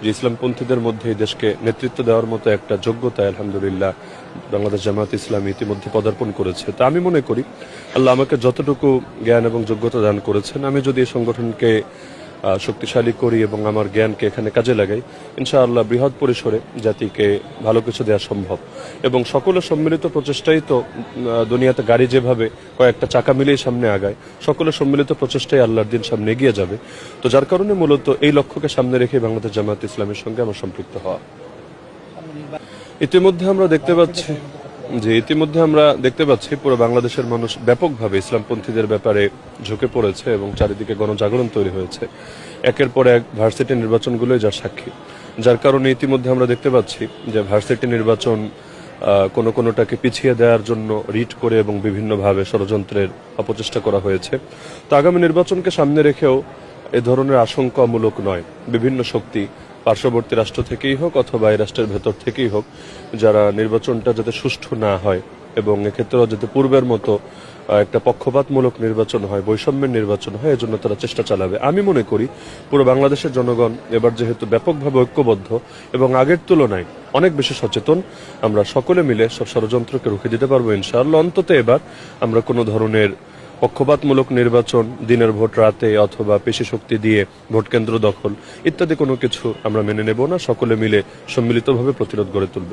যে ইসলামপন্থীদের মধ্যে এই দেশকে নেতৃত্ব দেওয়ার মতো একটা যোগ্যতা আলহামদুলিল্লাহ বাংলাদেশ জামায়াত ইসলামী ইতিমধ্যে পদার্পণ করেছে। তা আমি মনে করি আল্লাহ আমাকে যতটুকু জ্ঞান এবং যোগ্যতা দান করেছেন, আমি যদি এই সংগঠনকে শক্তিশালী করি এবং আমার জ্ঞানকে এখানে কাজে লাগাই, ইনশাআল্লাহ বৃহৎ পরিসরে জাতিকে ভালো কিছু দেওয়া সম্ভব। এবং সকলের সম্মিলিত প্রচেষ্টাই তো দুনিয়াতে গাড়ি যেভাবে কয়েকটা চাকা মিলিয়ে সামনে আগায়, সকলের সম্মিলিত প্রচেষ্টাই আল্লাহর দিন সামনে এগিয়ে যাবে। তো যার কারণে মূলত এই লক্ষ্যকে সামনে রেখে বাংলাদেশ জামায়াত ইসলামের সঙ্গে আমার সম্পৃক্ত হওয়া। ইতিমধ্যে আমরা দেখতে পাচ্ছি পুরো বাংলাদেশের মানুষ ব্যাপকভাবে ইসলামপন্থীদের ব্যাপারে ঝুঁকে পড়েছে এবং চারিদিকে গণজাগরণ তৈরি হয়েছে। একের পর এক ভার্সিটি নির্বাচনগুলোই যার সাক্ষী। যার কারণে ইতিমধ্যে আমরা দেখতে পাচ্ছি যে ভার্সিটি নির্বাচন কোনোটাকে পিছিয়ে দেওয়ার জন্য রিট করে এবং বিভিন্নভাবে ষড়যন্ত্রের অপচেষ্টা করা হয়েছে। তো আগামী নির্বাচনকে সামনে রেখেও এ ধরনের আশঙ্কামূলক নয়, বিভিন্ন শক্তি পার্শ্ববর্তী রাষ্ট্র থেকেই হোক অথবা এই রাষ্ট্রের ভেতর থেকেই হোক, যারা নির্বাচনটা যাতে সুষ্ঠু না হয় এবং এক্ষেত্রেও যাতে পূর্বের মতো একটা পক্ষপাতমূলক নির্বাচন হয়, বৈষম্যের নির্বাচন হয়, এজন্য তারা চেষ্টা চালাবে। আমি মনে করি পুরো বাংলাদেশের জনগণ এবার যেহেতু ব্যাপকভাবে ঐক্যবদ্ধ এবং আগের তুলনায় অনেক বেশি সচেতন, আমরা সকলে মিলে সব ষড়যন্ত্রকে রুখে দিতে পারবো ইনশাআল্লাহ। অন্তত এবার আমরা কোনো ধরনের পক্ষপাতমূলক নির্বাচন, দিনের ভোট রাতে অথবা পেশি শক্তি দিয়ে ভোট কেন্দ্র দখল ইত্যাদি কোনো কিছু আমরা মেনে নেব না। সকলে মিলে সম্মিলিতভাবে প্রতিরোধ গড়ে তুলব।